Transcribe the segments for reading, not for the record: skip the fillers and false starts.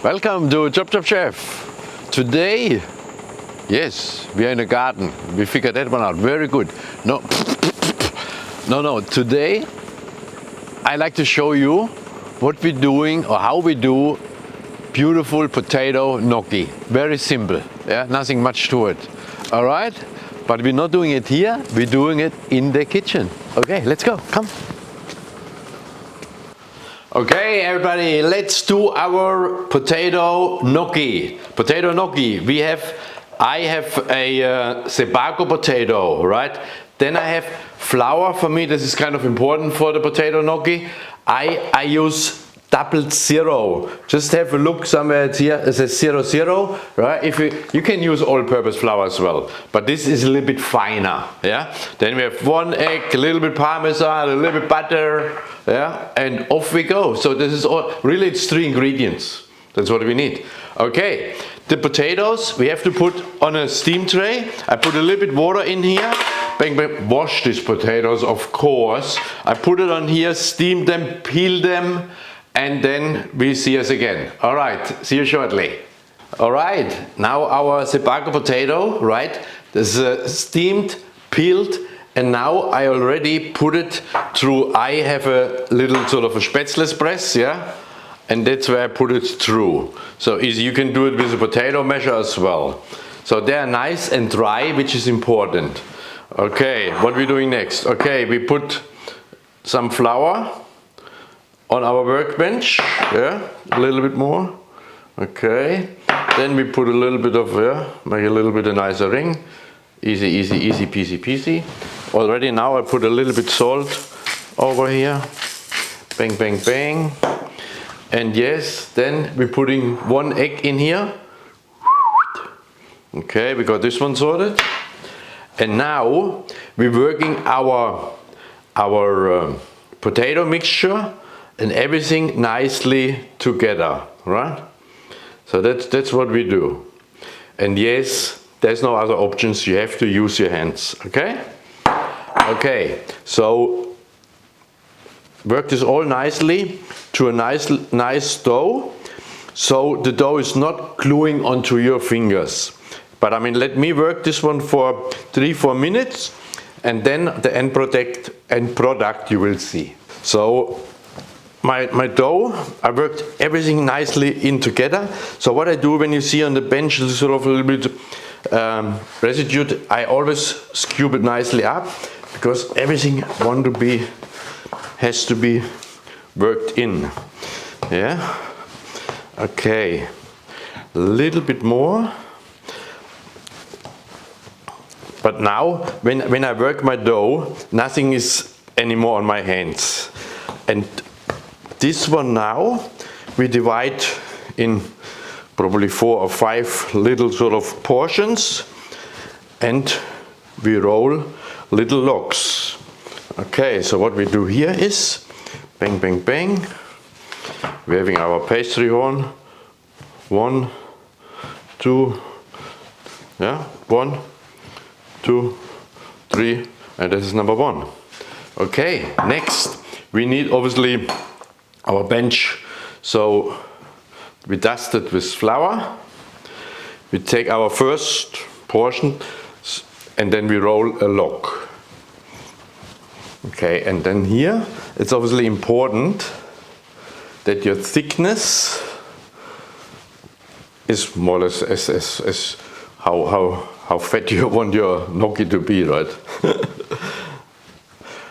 Welcome to ChopChopChef. Today, yes, we are in a garden. We figured that one out. Very good. No. Today, I like to show you what we're doing or how we do beautiful potato gnocchi. Very simple. Yeah, nothing much to it. All right, but we're not doing it here. We're doing it in the kitchen. Okay, let's go. Come. Okay, everybody, let's do our potato gnocchi. Potato gnocchi. I have a Sebago potato, right? Then I have flour. For me, this is kind of important for the potato gnocchi. I use 00. Just have a look somewhere. It's here. It says 00, right? If you can use all-purpose flour as well, but this is a little bit finer. Yeah. Then we have 1 egg, a little bit parmesan, a little bit butter. Yeah, and off we go. So this is all, really it's 3 ingredients. That's what we need. Okay, the potatoes we have to put on a steam tray. I put a little bit water in here. Bang, bang, wash these potatoes, of course. I put it on here, steam them, peel them, and then we see us again. All right, see you shortly. All right, now our Sebago potato, right? This is steamed, peeled, and now I already put it through. I have a little sort of a Spätzle press, yeah, and that's where I put it through. So easy, you can do it with a potato masher as well. So they are nice and dry, which is important. Okay, what we're doing next? Okay, we put some flour on our workbench, yeah, a little bit more. Okay, then we put a little bit of, make a little bit of nicer ring. Easy, easy, easy peasy peasy. Already now I put a little bit salt over here. Bang, bang, bang. And yes, then we're putting 1 egg in here. Okay, we got this one sorted. And now we're working our potato mixture and everything nicely together, right? So that's what we do. And yes, there's no other options. You have to use your hands, okay? Okay, so work this all nicely to a nice dough. So the dough is not gluing onto your fingers. But I mean, let me work this one for 3-4 minutes, and then the end product you will see. So my dough, I worked everything nicely in together. So what I do when you see on the bench is sort of a little bit residue, I always scoop it nicely up, because everything has to be worked in. Yeah. Okay. A little bit more. But now, when I work my dough, nothing is anymore on my hands. And this one now we divide in probably 4 or 5 little sort of portions, and we roll little logs. Okay, so what we do here is bang, bang, bang. We're having our pastry horn. 1, 2, yeah, 1, 2, 3, and this is number 1. Okay, next we need obviously our bench. So we dust it with flour. We take our first portion and then we roll a log. Okay, and then here it's obviously important that your thickness is more or less as how fat you want your gnocchi to be, right?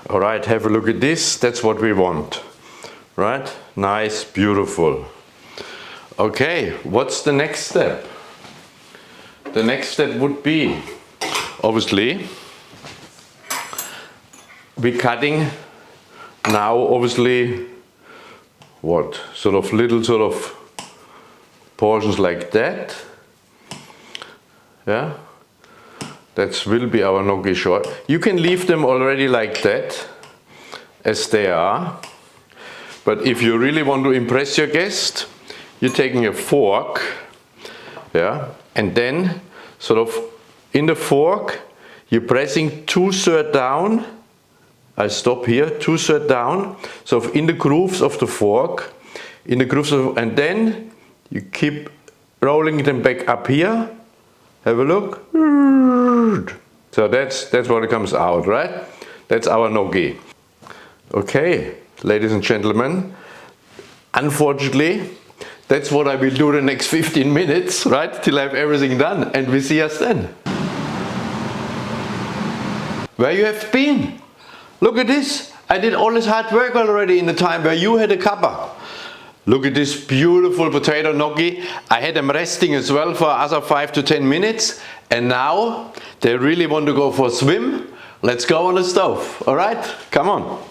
All right, have a look at this. That's what we want, right? Nice, beautiful. Okay, what's the next step? The next step would be, obviously, we're cutting now, obviously, what? Sort of little sort of portions like that. Yeah, that will be our gnocchi short. You can leave them already like that, as they are. But if you really want to impress your guest, you're taking a fork, yeah, and then sort of in the fork, you're pressing 2/3 down. I stop here, 2/3 down. So in the grooves of the fork, and then You keep rolling them back up here. Have a look. So that's what it comes out, right? That's our gnocchi. Okay, ladies and gentlemen, unfortunately, that's what I will do the next 15 minutes, right? Till I have everything done, and we see us then. Where you have been? Look at this. I did all this hard work already in the time where you had a cuppa. Look at this beautiful potato gnocchi. I had them resting as well for other 5 to 10 minutes. And now they really want to go for a swim. Let's go on the stove. All right, come on.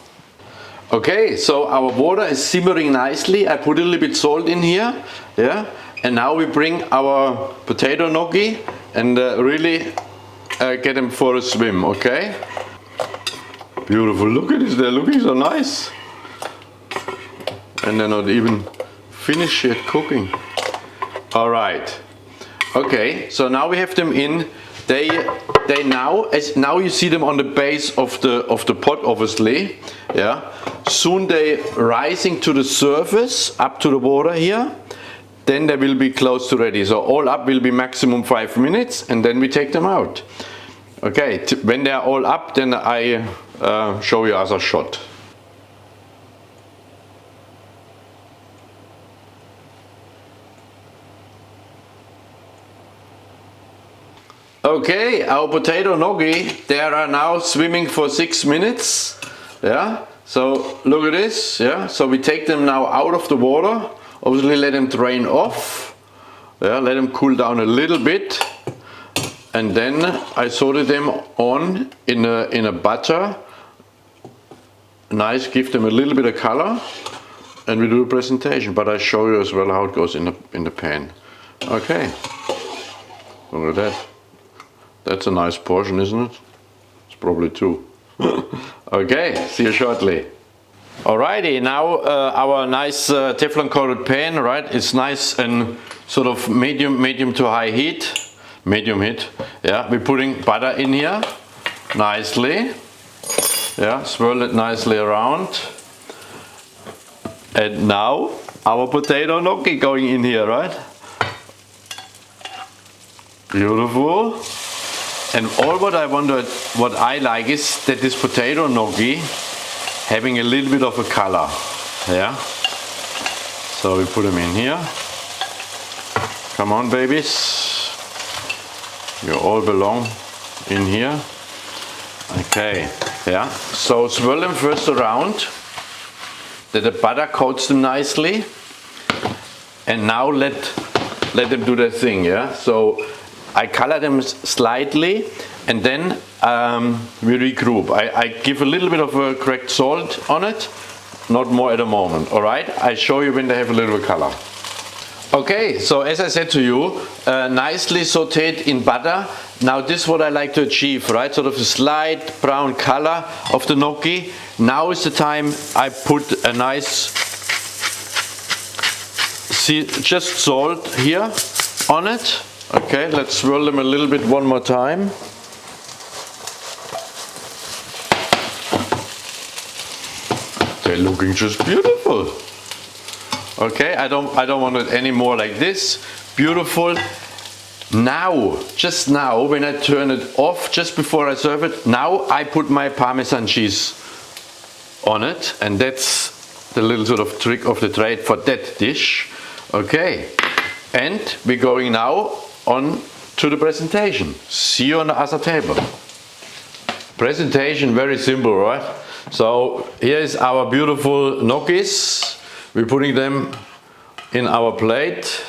Okay, so our water is simmering nicely. I put a little bit salt in here. Yeah. And now we bring our potato gnocchi and really get them for a swim. Okay. Beautiful. Look at this. They're looking so nice. And they're not even finished yet cooking. All right. Okay, so now we have them in. They now you see them on the base of the pot, obviously. Yeah. Soon they rising to the surface, up to the water here. Then they will be close to ready. So all up will be maximum 5 minutes, and then we take them out. Okay. When they are all up, then I show you other shot. Okay, our potato gnocchi, they are now swimming for 6 minutes. Yeah, so look at this. Yeah, so we take them now out of the water. Obviously, let them drain off. Yeah, let them cool down a little bit. And then I sorted them on in a butter. Nice, give them a little bit of color. And we do the presentation. But I show you as well how it goes in the pan. Okay, look at that. That's a nice portion, isn't it? It's probably two. Okay, see you shortly. Alrighty, now our nice Teflon coated pan, right? It's nice and sort of medium to high heat. Medium heat. Yeah, we're putting butter in here nicely. Yeah, swirl it nicely around. And now our potato gnocchi going in here, right? Beautiful. And all what I like is that this potato gnocchi having a little bit of a color. Yeah. So we put them in here. Come on, babies. You all belong in here. Okay. Yeah. So swirl them first around that the butter coats them nicely. And now let them do their thing. Yeah. So I color them slightly, and then we regroup. I give a little bit of a cracked salt on it, not more at the moment. All right, I show you when they have a little bit of color. Okay, so as I said to you, nicely sauteed in butter. Now this is what I like to achieve, right? Sort of a slight brown color of the gnocchi. Now is the time I put a nice, just salt here on it. Okay, let's swirl them a little bit one more time. They're looking just beautiful. Okay, I don't want it any more like this. Beautiful. Now, just now, when I turn it off, just before I serve it, now I put my Parmesan cheese on it, and that's the little sort of trick of the trade for that dish. Okay, and we're going now on to the presentation. See you on the other table. Presentation, very simple, right? So here is our beautiful gnocchis. We're putting them in our plate.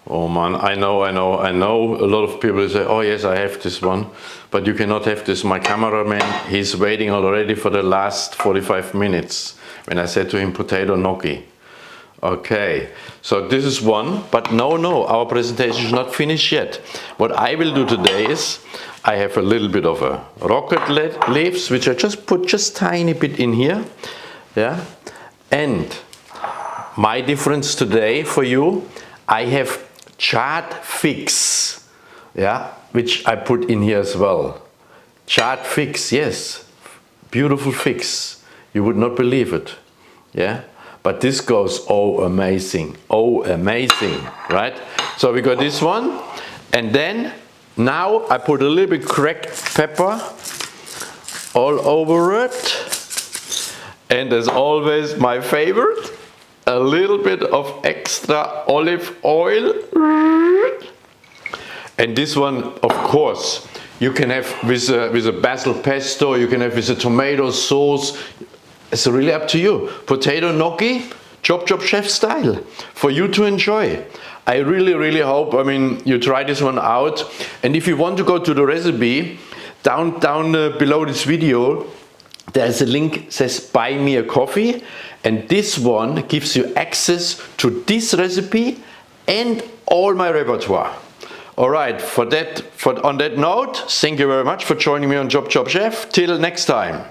Oh man, I know. A lot of people say, oh yes, I have this one. But you cannot have this. My cameraman, he's waiting already for the last 45 minutes when I said to him potato gnocchi. Okay, so this is one, but no, our presentation is not finished yet. What I will do today is, I have a little bit of a rocket leaves, which I just put just tiny bit in here. Yeah, and my difference today for you, I have charred figs, yeah, which I put in here as well. Charred figs, yes, beautiful figs. You would not believe it, yeah. but this goes oh amazing, right? So we got this one, and then now I put a little bit cracked pepper all over it, and as always my favorite, a little bit of extra olive oil. And this one, of course, you can have with a basil pesto, you can have with a tomato sauce. It's really up to you. Potato gnocchi, ChopChopChef style, for you to enjoy. I really hope, I mean, you try this one out. And if you want to go to the recipe, down below this video, there's a link that says buy me a coffee, and this one gives you access to this recipe and all my repertoire. Alright, on that note, thank you very much for joining me on ChopChopChef. Till next time.